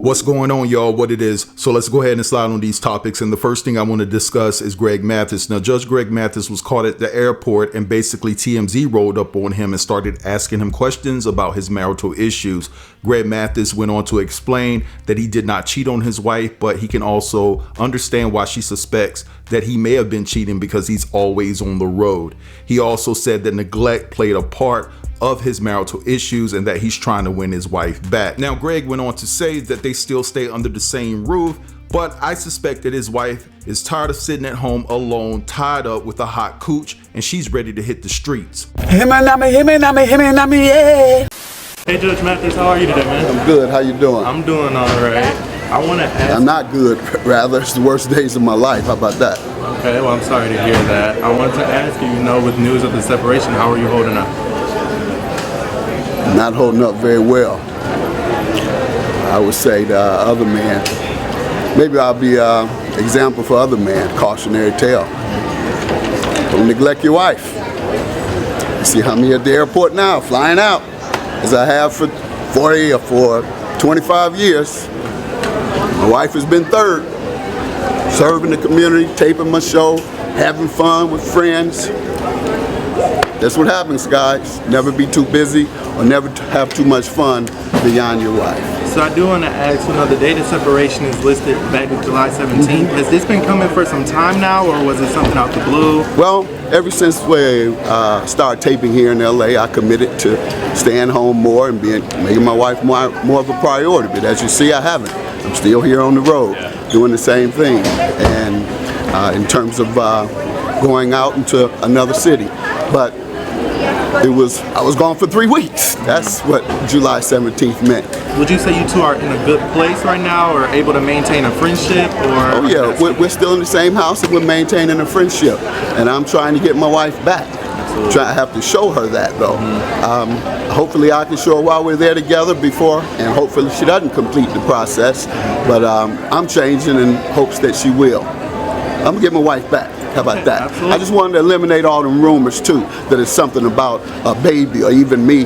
What's going on, y'all? What it is. So let's go ahead and slide on these topics. And the first thing I want to discuss is Greg Mathis. Now, Judge Greg Mathis was caught at the airport, and basically TMZ rolled up on him and started asking him questions about his marital issues. Greg Mathis went on to explain that he did not cheat on his wife, but he can also understand why she suspects that he may have been cheating because he's always on the road. He also said that neglect played a part of his marital issues and that he's trying to win his wife back. Now, Greg went on to say that they still stay under the same roof, but I suspect that his wife is tired of sitting at home alone, tied up with a hot cooch, and she's ready to hit the streets. Yeah. Hey, Judge Mathis, how are you today, man? I'm good. How you doing? I'm doing all right. I want to ask... I'm not good, rather. It's the worst days of my life. How about that? Okay, well, I'm sorry to hear that. I wanted to ask you, with news of the separation, how are you holding up? Not holding up very well. I would say the other man, maybe I'll be an example for other men, cautionary tale. Don't neglect your wife. You see how me at the airport now, flying out, as I have for 40 or for 25 years. My wife has been third, serving the community, taping my show, having fun with friends. That's what happens, guys. Never be too busy or never have too much fun beyond your wife. So I do want to ask, the date of separation is listed back in July 17th. Has this been coming for some time now, or was it something out the blue? Well, ever since we started taping here in LA, I committed to staying home more and making my wife more of a priority. But as you see, I haven't. I'm still here on the road, doing the same thing. And in terms of going out into another city. But I was gone for 3 weeks. That's what July 17th meant. Would you say you two are in a good place right now, or able to maintain a friendship? Oh yeah, we're still in the same house and we're maintaining a friendship. And I'm trying to get my wife back. I have to show her that though. Hopefully I can show her while we're there together before, and hopefully she doesn't complete the process. But I'm changing in hopes that she will. I'm gonna get my wife back. How about that? Absolutely. I just wanted to eliminate all them rumors too, that it's something about a baby or even me,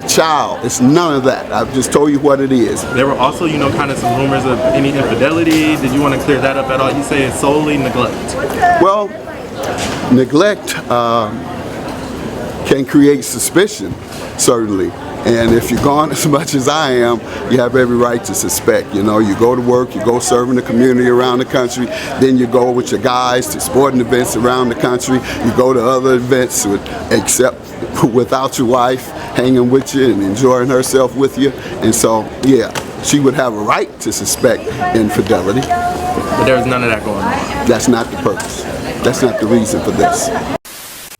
child. It's none of that. I've just told you what it is. There were also, kind of some rumors of any infidelity. Did you want to clear that up at all? You say it's solely neglect. Well, neglect can create suspicion, certainly. And if you're gone as much as I am, you have every right to suspect. You go to work, you go serving the community around the country, then you go with your guys to sporting events around the country, you go to other events except without your wife, hanging with you and enjoying herself with you. And so, yeah, she would have a right to suspect infidelity. But there's none of that going on. That's not the purpose. That's not the reason for this.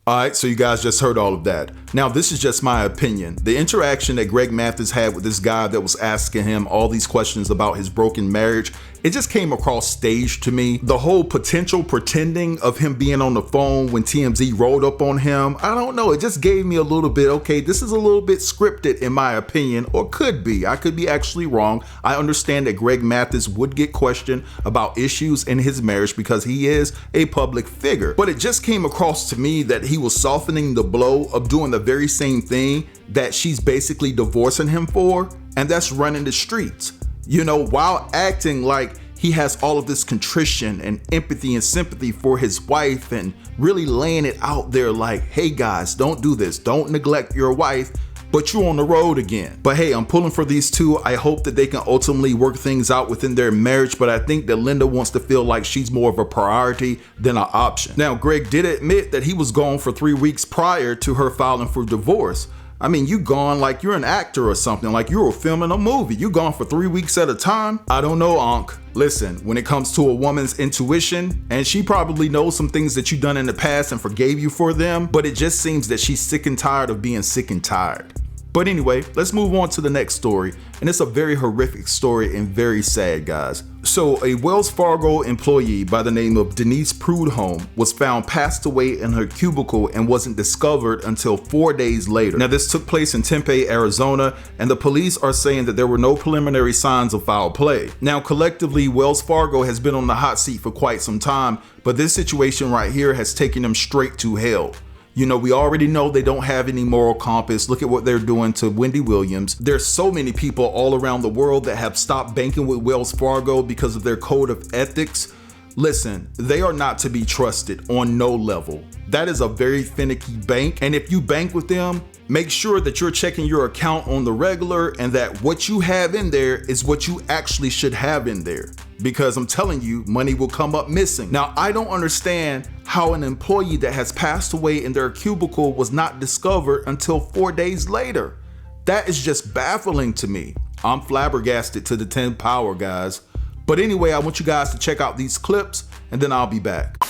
All right, so you guys just heard all of that. Now, this is just my opinion. The interaction that Greg Mathis had with this guy that was asking him all these questions about his broken marriage, it just came across staged to me. The whole potential pretending of him being on the phone when TMZ rolled up on him, I don't know. It just gave me a little bit, okay, this is a little bit scripted in my opinion, or could be. I could be actually wrong. I understand that Greg Mathis would get questioned about issues in his marriage because he is a public figure. But it just came across to me that he was softening the blow of doing the very same thing that she's basically divorcing him for, and that's running the streets. While acting like he has all of this contrition and empathy and sympathy for his wife, and really laying it out there like, hey guys, don't do this, don't neglect your wife, but you're on the road again. But hey, I'm pulling for these two. I hope that they can ultimately work things out within their marriage, but I think that Linda wants to feel like she's more of a priority than an option. Now, Greg did admit that he was gone for 3 weeks prior to her filing for divorce. I mean, you gone like you're an actor or something, like you were filming a movie. You gone for 3 weeks at a time? I don't know, Unc. Listen, when it comes to a woman's intuition, and she probably knows some things that you've done in the past and forgave you for them, but it just seems that she's sick and tired of being sick and tired. But anyway, let's move on to the next story. And it's a very horrific story and very sad, guys. So a Wells Fargo employee by the name of Denise Prudhomme was found passed away in her cubicle and wasn't discovered until 4 days later. Now, this took place in Tempe, Arizona, and the police are saying that there were no preliminary signs of foul play. Now, collectively, Wells Fargo has been on the hot seat for quite some time, but this situation right here has taken them straight to hell. You know, we already know they don't have any moral compass. Look at what they're doing to Wendy Williams. There's so many people all around the world that have stopped banking with Wells Fargo because of their code of ethics. Listen, they are not to be trusted on no level. That is a very finicky bank. And if you bank with them, make sure that you're checking your account on the regular and that what you have in there is what you actually should have in there. Because I'm telling you, money will come up missing. Now, I don't understand how an employee that has passed away in their cubicle was not discovered until 4 days later. That is just baffling to me. I'm flabbergasted to the 10th power, guys. But anyway, I want you guys to check out these clips and then I'll be back.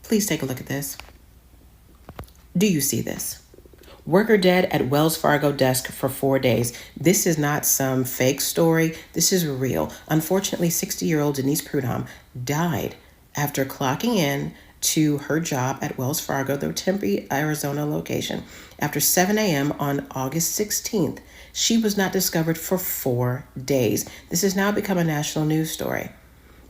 Please take a look at this. Do you see this? Worker dead at Wells Fargo desk for 4 days. This is not some fake story. This is real. Unfortunately, 60-year-old Denise Prudhomme died after clocking in to her job at Wells Fargo, the Tempe, Arizona location. After 7 a.m. on August 16th, she was not discovered for 4 days. This has now become a national news story.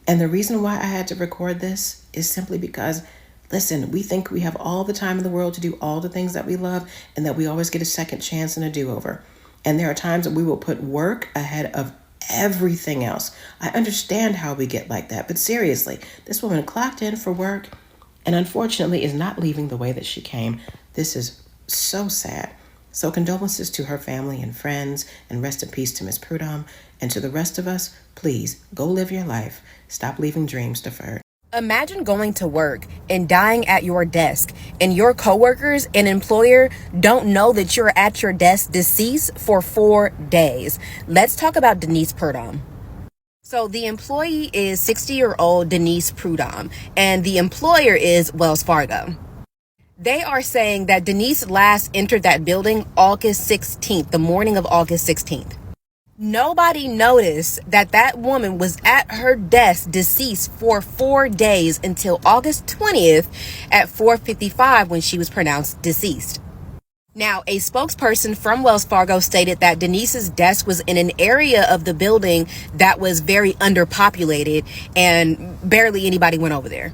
And the reason why I had to record this is simply because, listen, we think we have all the time in the world to do all the things that we love and that we always get a second chance and a do-over. And there are times that we will put work ahead of everything else. I understand how we get like that, but seriously, this woman clocked in for work and unfortunately is not leaving the way that she came. This is so sad. So condolences to her family and friends, and rest in peace to Miss Prudhomme. And to the rest of us, please go live your life. Stop leaving dreams deferred. Imagine going to work and dying at your desk, and your coworkers and employer don't know that you're at your desk deceased for 4 days. Let's talk about Denise Prudhomme. So the employee is 60-year-old Denise Prudhomme, and the employer is Wells Fargo. They are saying that Denise last entered that building August 16th, the morning of August 16th. Nobody noticed that that woman was at her desk deceased for 4 days until August 20th at 4:55 when she was pronounced deceased. Now, a spokesperson from Wells Fargo stated that Denise's desk was in an area of the building that was very underpopulated and barely anybody went over there.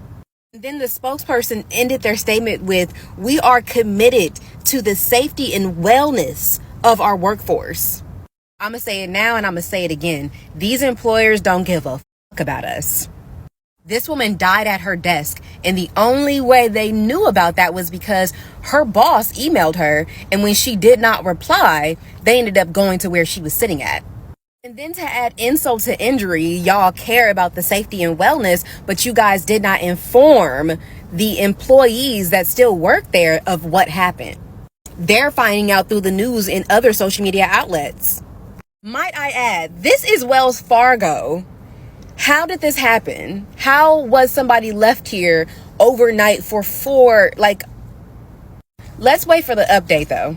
Then the spokesperson ended their statement with, "We are committed to the safety and wellness of our workforce." I'm going to say it now and I'm going to say it again. These employers don't give a fuck about us. This woman died at her desk, and the only way they knew about that was because her boss emailed her, and when she did not reply, they ended up going to where she was sitting at. And then to add insult to injury, y'all care about the safety and wellness, but you guys did not inform the employees that still work there of what happened. They're finding out through the news and other social media outlets. Might I add, this is Wells Fargo. How did this happen? How was somebody left here overnight for let's wait for the update though.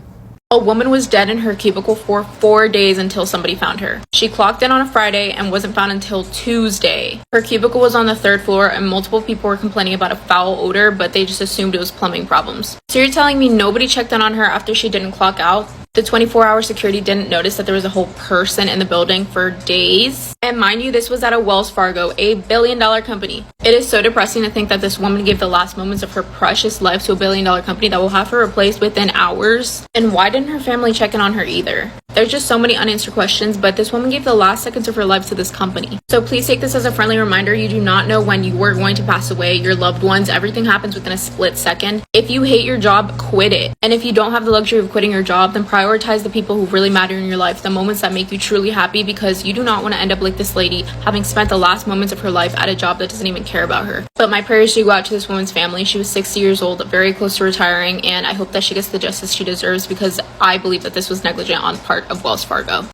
A woman was dead in her cubicle for 4 days until somebody found her. She clocked in on a Friday and wasn't found until Tuesday. Her cubicle was on the 3rd floor and multiple people were complaining about a foul odor, but they just assumed it was plumbing problems. So you're telling me nobody checked in on her after she didn't clock out? The 24-hour security didn't notice that there was a whole person in the building for days? And mind you, this was at a Wells Fargo, a billion-dollar company. It is so depressing to think that this woman gave the last moments of her precious life to a billion-dollar company that will have her replaced within hours. And why didn't her family check in on her either? There's just so many unanswered questions, but this woman gave the last seconds of her life to this company. So please take this as a friendly reminder. You do not know when you are going to pass away, your loved ones. Everything happens within a split second. If you hate your job, quit it. And if you don't have the luxury of quitting your job, then prioritize the people who really matter in your life, the moments that make you truly happy, because you do not want to end up like this lady, having spent the last moments of her life at a job that doesn't even care about her. But my prayers do go out to this woman's family. She was 60 years old, very close to retiring, and I hope that she gets the justice she deserves, because I believe that this was negligent on the part of Wells Fargo.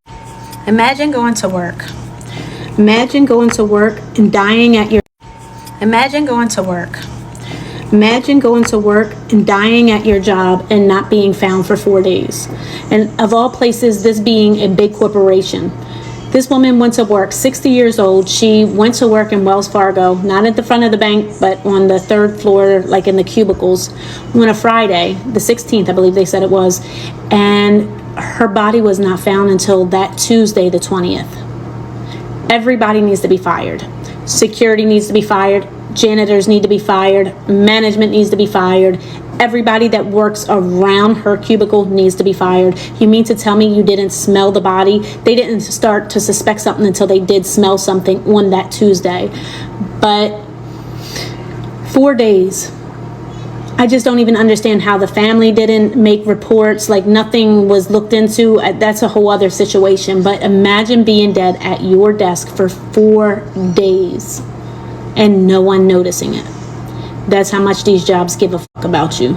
Imagine going to work. Imagine going to work and dying at your... Imagine going to work. Imagine going to work and dying at your job and not being found for 4 days. And of all places, this being a big corporation. This woman went to work, 60 years old. She went to work in Wells Fargo, not at the front of the bank, but on the 3rd floor, like in the cubicles, on a Friday, the 16th, I believe they said it was. And her body was not found until that Tuesday, the 20th. Everybody needs to be fired. Security needs to be fired. Janitors need to be fired. Management needs to be fired. everybody that works around her cubicle needs to be fired. You mean to tell me you didn't smell the body? They didn't start to suspect something until they did smell something on that Tuesday. But 4 days. I just don't even understand how the family didn't make reports, like nothing was looked into. That's a whole other situation. But imagine being dead at your desk for 4 days and no one noticing it. That's how much these jobs give a fuck about you.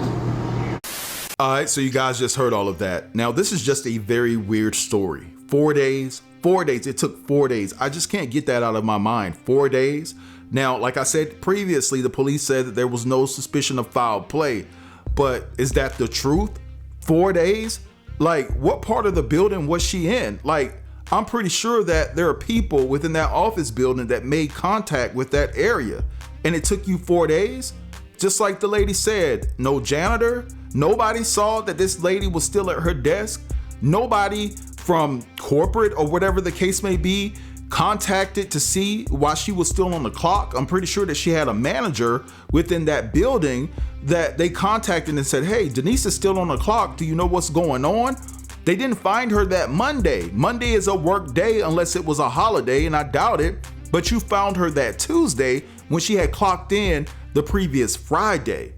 All right, so you guys just heard all of that. Now, this is just a very weird story. 4 days, 4 days. It took 4 days. I just can't get that out of my mind. 4 days. Now, like I said previously, the police said that there was no suspicion of foul play. But is that the truth? 4 days? Like, what part of the building was she in? Like, I'm pretty sure that there are people within that office building that made contact with that area. And it took you 4 days? Just like the lady said, no janitor, nobody saw that this lady was still at her desk. Nobody from corporate or whatever the case may be contacted to see why she was still on the clock. I'm pretty sure that she had a manager within that building that they contacted and said, hey, Denise is still on the clock. Do you know what's going on? They didn't find her that Monday. Monday is a work day unless it was a holiday, and I doubt it. But you found her that Tuesday when she had clocked in the previous Friday.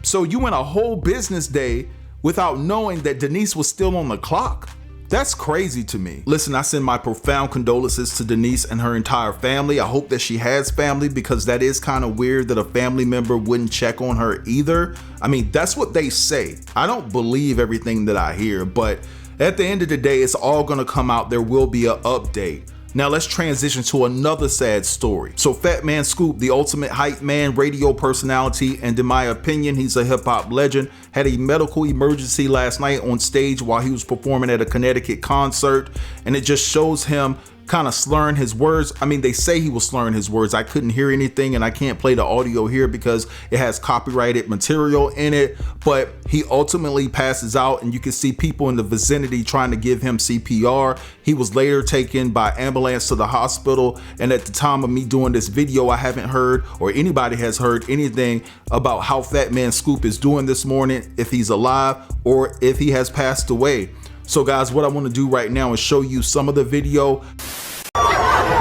So you went a whole business day without knowing that Denise was still on the clock. That's crazy to me. Listen, I send my profound condolences to Denise and her entire family. I hope that she has family, because that is kind of weird that a family member wouldn't check on her either. I mean, that's what they say. I don't believe everything that I hear, but at the end of the day, it's all gonna come out. There will be an update. Now let's transition to another sad story. So Fatman Scoop, the ultimate hype man, radio personality, and in my opinion, he's a hip hop legend, had a medical emergency last night on stage while he was performing at a Connecticut concert. And it just shows him kind of slurring his words. I mean, they say he was slurring his words. I couldn't hear anything, and I can't play the audio here because it has copyrighted material in it, but he ultimately passes out, and you can see people in the vicinity trying to give him CPR. He was later taken by ambulance to the hospital, and at the time of me doing this video, I haven't heard, or anybody has heard, anything about how Fatman Scoop is doing this morning, if he's alive or if he has passed away. So guys, what I want to do right now is show you some of the video.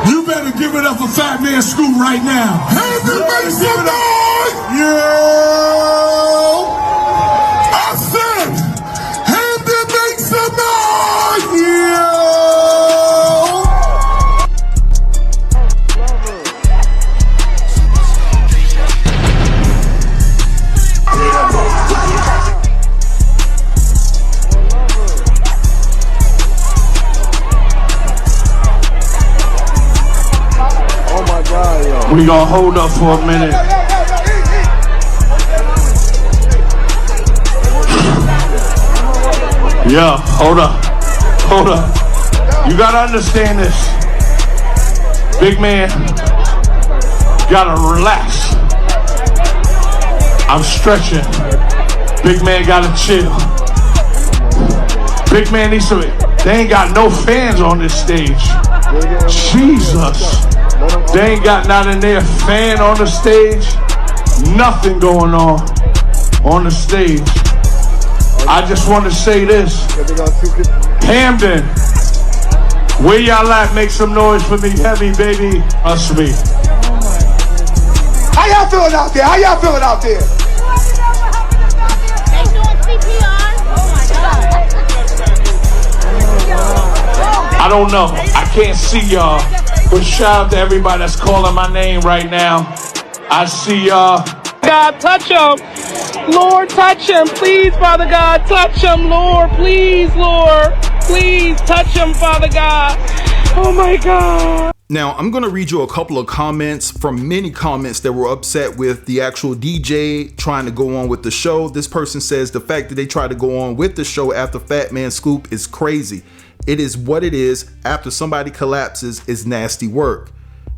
You better give it up for Fatman Scoop right now. Everybody some noise! Yo! I said, have to make some noise! Yo! We gonna hold up for a minute. Yeah, hold up. You gotta understand this. Big man, gotta relax. I'm stretching. Big man gotta chill. Big man needs to, they ain't got no fans on this stage. Jesus. They ain't got not in there fan on the stage. Nothing going on the stage. I just want to say this. Hamden, where y'all at? Make some noise for me. Heavy, baby. Us me. How y'all feeling out there? They doing CPR? Oh my God. I don't know. I can't see y'all. But shout out to everybody that's calling my name right now. I see y'all. God, touch him. Lord, touch him. Please, Father God, touch him. Lord, please, touch him, Father God. Oh my God. Now, I'm going to read you a couple of comments from many comments that were upset with the actual DJ trying to go on with the show. This person says the fact that they tried to go on with the show after Fatman Scoop is crazy. It is what it is. After somebody collapses is nasty work.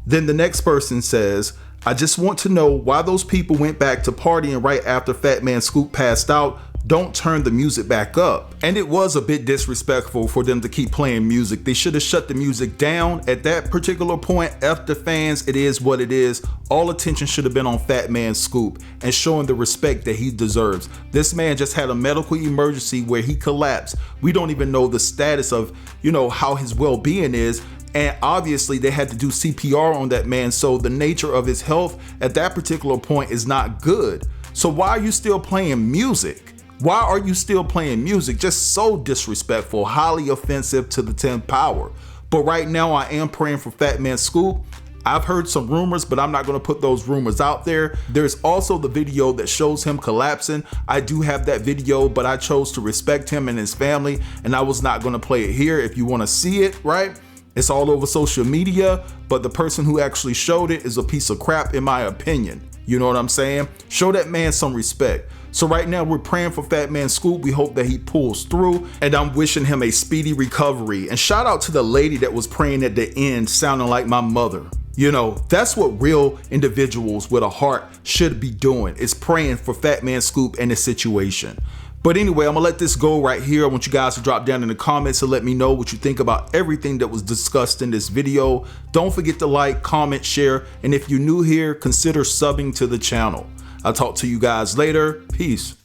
Then the next person says, I just want to know why those people went back to partying right after Fatman Scoop passed out. don't turn the music back up. And it was a bit disrespectful for them to keep playing music. They should have shut the music down at that particular point. F the fans, it is what it is. All attention should have been on Fatman Scoop and showing the respect that he deserves. This man just had a medical emergency where he collapsed. We don't even know the status of, how his well-being is. And obviously they had to do CPR on that man. So the nature of his health at that particular point is not good. So why are you still playing music? Why are you still playing music? Just so disrespectful, highly offensive to the 10th power. But right now I am praying for Fatman Scoop. I've heard some rumors, but I'm not going to put those rumors out there. There's also the video that shows him collapsing. I do have that video, but I chose to respect him and his family, and I was not going to play it here. If you want to see it, right? It's all over social media, but the person who actually showed it is a piece of crap in my opinion. You know what I'm saying? Show that man some respect. So right now we're praying for Fatman Scoop. We hope that he pulls through, and I'm wishing him a speedy recovery. And shout out to the lady that was praying at the end, sounding like my mother. That's what real individuals with a heart should be doing, is praying for Fatman Scoop and his situation. But anyway, I'm gonna let this go right here. I want you guys to drop down in the comments and let me know what you think about everything that was discussed in this video. Don't forget to like, comment, share, and if you're new here, consider subbing to the channel. I'll talk to you guys later. Peace.